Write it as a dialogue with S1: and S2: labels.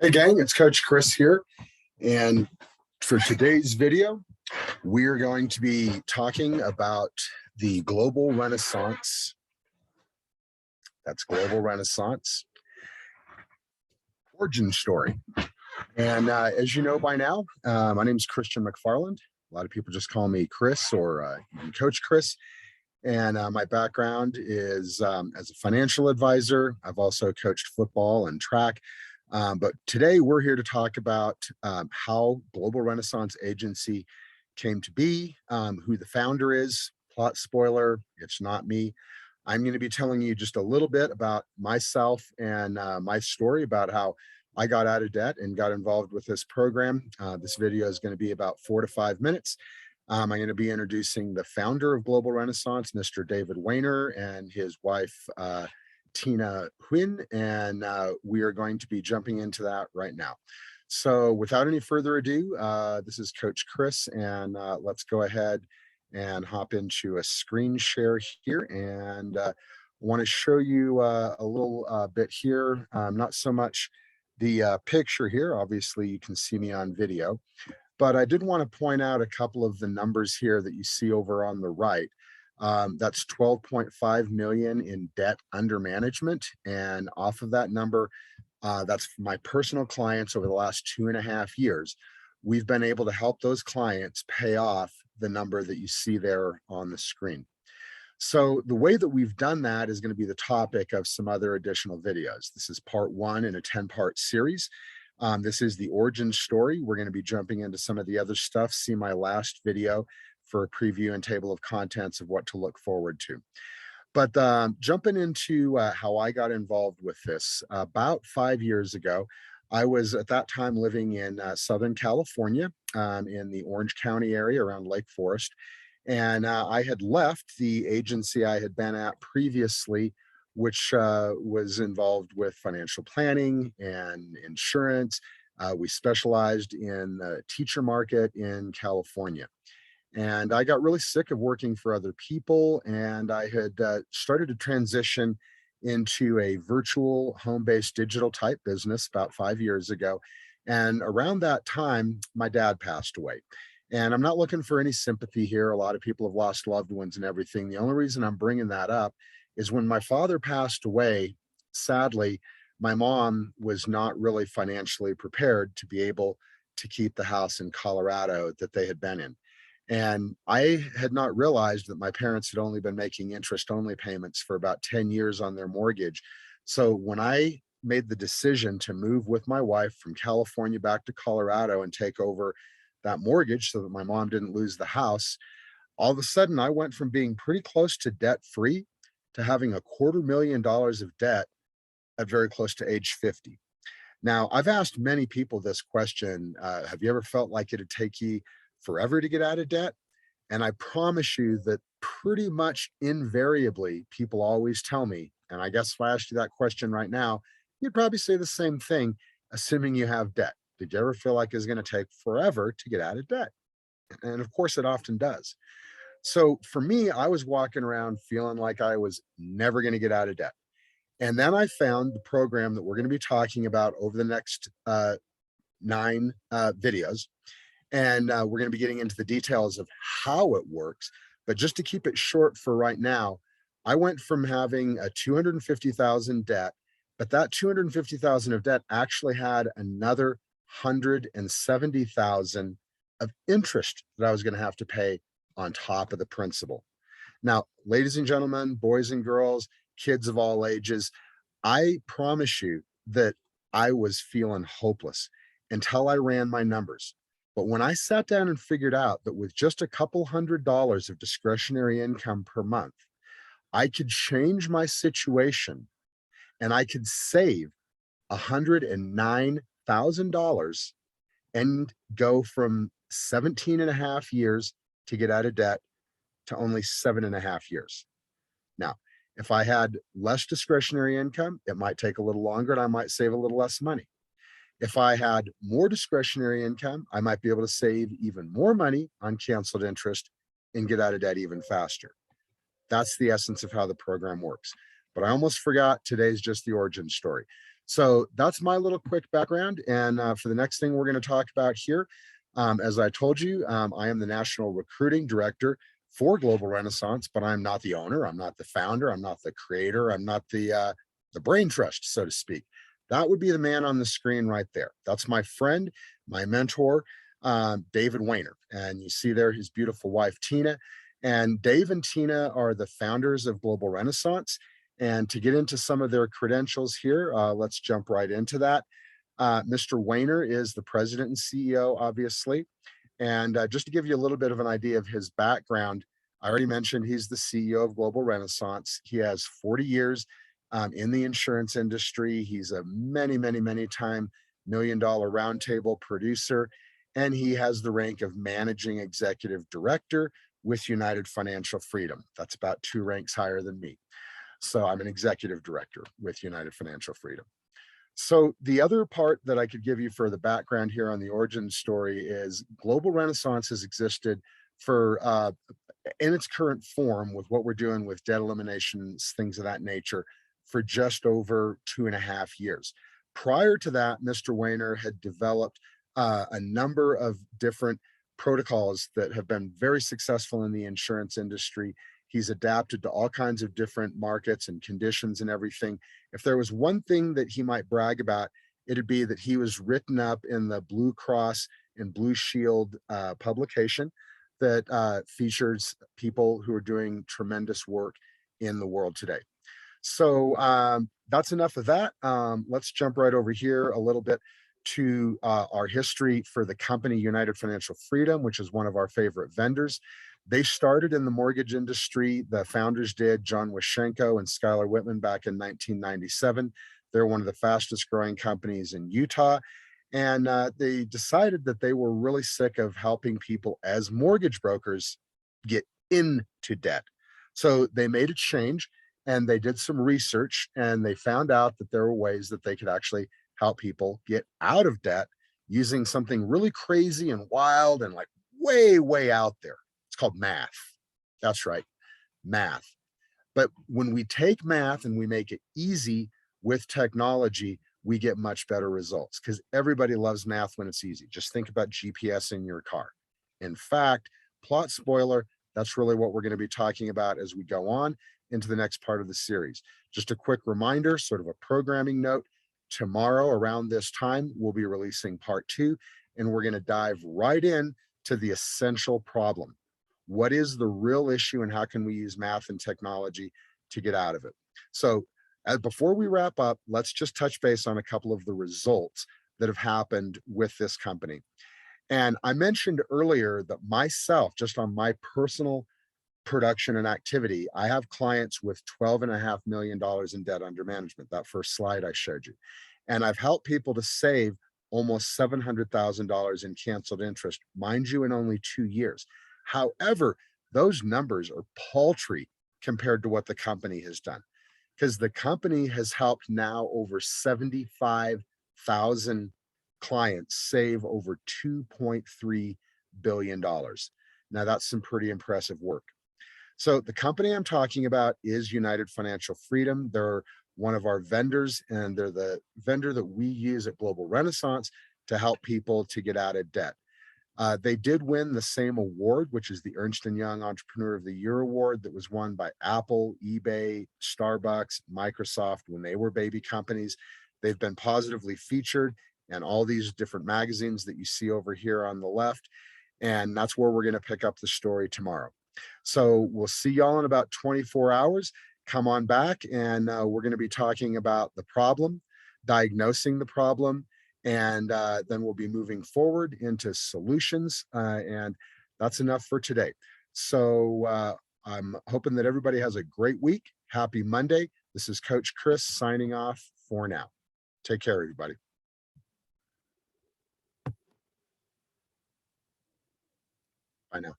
S1: Hey gang, it's Coach Chris here. And for today's video, we're going to be talking about the Global Renaissance. That's Global Renaissance origin story. And as you know by now, my name is Christian McFarland. A lot of people just call me Chris or Coach Chris. And my background is as a financial advisor. I've also coached football and track. But today we're here to talk about how Global Renaissance Agency came to be, who the founder is. Plot spoiler, it's not me. I'm going to be telling you just a little bit about myself and my story about how I got out of debt and got involved with this program. This video is going to be about 4 to 5 minutes. I'm going to be introducing the founder of Global Renaissance, Mr. David Weiner, and his wife, Tina Huynh, and we are going to be jumping into that right now. So without any further ado, this is Coach Chris, and let's go ahead and hop into a screen share here. And I want to show you a little bit here, not so much the picture here. Obviously, you can see me on video. But I did want to point out a couple of the numbers here that you see over on the right. That's 12.5 million in debt under management. And off of that number, that's my personal clients over the last 2.5 years. We've been able to help those clients pay off the number that you see there on the screen. So the way that we've done that is going to be the topic of some other additional videos. This is part 1 in a 10-part series. This is the origin story. We're going to be jumping into some of the other stuff. See my last video for a preview and table of contents of what to look forward to. But jumping into how I got involved with this, about 5 years ago, I was at that time living in Southern California, in the Orange County area around Lake Forest. And I had left the agency I had been at previously, which was involved with financial planning and insurance. We specialized in the teacher market in California. And I got really sick of working for other people, and I had started to transition into a virtual home-based digital type business about 5 years ago. And around that time, my dad passed away. And I'm not looking for any sympathy here. A lot of people have lost loved ones and everything. The only reason I'm bringing that up is when my father passed away, sadly, my mom was not really financially prepared to be able to keep the house in Colorado that they had been in. And I had not realized that my parents had only been making interest-only payments for about 10 years on their mortgage. So when I made the decision to move with my wife from California back to Colorado and take over that mortgage so that my mom didn't lose the house, all of a sudden I went from being pretty close to debt-free to having $250,000 of debt at very close to age 50. Now, I've asked many people this question, have you ever felt like it'd take you forever to get out of debt? And I promise you that pretty much invariably, people always tell me, and I guess if I asked you that question right now, you'd probably say the same thing, assuming you have debt. Did you ever feel like it's going to take forever to get out of debt? And of course, it often does. So for me, I was walking around feeling like I was never going to get out of debt. And then I found the program that we're going to be talking about over the next 9 videos. And we're going to be getting into the details of how it works. But just to keep it short for right now, I went from having a $250,000 debt, but that $250,000 of debt actually had another $170,000 of interest that I was going to have to pay on top of the principal. Now, ladies and gentlemen, boys and girls, kids of all ages, I promise you that I was feeling hopeless until I ran my numbers. But when I sat down and figured out that with just a couple $100 of discretionary income per month, I could change my situation and I could save $109,000 and go from 17.5 years to get out of debt to only 7.5 years. Now, if I had less discretionary income, it might take a little longer and I might save a little less money. If I had more discretionary income, I might be able to save even more money on canceled interest and get out of debt even faster. That's the essence of how the program works. But I almost forgot, today's just the origin story. So that's my little quick background. And for the next thing we're going to talk about here, as I told you, I am the National Recruiting Director for Global Renaissance, but I'm not the owner. I'm not the founder. I'm not the creator. I'm not the brain trust, so to speak. That would be the man on the screen right there. That's my friend, my mentor, David Weiner. And you see there his beautiful wife, Tina. And Dave and Tina are the founders of Global Renaissance. And to get into some of their credentials here, let's jump right into that. Mr. Weiner is the president and CEO, obviously. And just to give you a little bit of an idea of his background, I already mentioned he's the CEO of Global Renaissance. He has 40 years in the insurance industry. He's a many time million-dollar roundtable producer, and he has the rank of managing executive director with United Financial Freedom. That's about 2 ranks higher than me. So I'm an executive director with United Financial Freedom. So the other part that I could give you for the background here on the origin story is Global Renaissance has existed for, in its current form with what we're doing with debt eliminations, things of that nature, for just over 2.5 years. Prior to that, Mr. Weiner had developed a number of different protocols that have been very successful in the insurance industry. He's adapted to all kinds of different markets and conditions and everything. If there was one thing that he might brag about, it'd be that he was written up in the Blue Cross and Blue Shield publication that features people who are doing tremendous work in the world today. So that's enough of that. Let's jump right over here a little bit to our history for the company United Financial Freedom, which is one of our favorite vendors. They started in the mortgage industry. The founders did, John Waschenko and Skylar Whitman, back in 1997. They're one of the fastest growing companies in Utah. And they decided that they were really sick of helping people as mortgage brokers get into debt. So they made a change and they did some research and they found out that there were ways that they could actually help people get out of debt using something really crazy and wild and like way out there. It's called math. That's right, math. But when we take math and we make it easy with technology, we get much better results because everybody loves math when it's easy. Just think about GPS in your car. In fact, plot spoiler, that's really what we're going to be talking about as we go on into the next part of the series. Just a quick reminder, sort of a programming note. Tomorrow around this time, we'll be releasing part 2, and we're going to dive right in to the essential problem. What is the real issue and how can we use math and technology to get out of it? So before we wrap up, let's just touch base on a couple of the results that have happened with this company. And I mentioned earlier that myself, just on my personal production and activity, I have clients with $12.5 million in debt under management, that first slide I showed you. And I've helped people to save almost $700,000 in canceled interest, mind you, in only 2 years. However, those numbers are paltry compared to what the company has done, because the company has helped now over 75,000 clients save over $2.3 billion. Now that's some pretty impressive work. So the company I'm talking about is United Financial Freedom. They're one of our vendors, and they're the vendor that we use at Global Renaissance to help people to get out of debt. They did win the same award, which is the Ernst & Young Entrepreneur of the Year Award that was won by Apple, eBay, Starbucks, Microsoft when they were baby companies. They've been positively featured in all these different magazines that you see over here on the left. And that's where we're going to pick up the story tomorrow. So we'll see y'all in about 24 hours. Come on back, and we're going to be talking about the problem, diagnosing the problem, and then we'll be moving forward into solutions. And that's enough for today. So I'm hoping that everybody has a great week. Happy Monday. This is Coach Chris signing off for now. Take care, everybody. Bye now.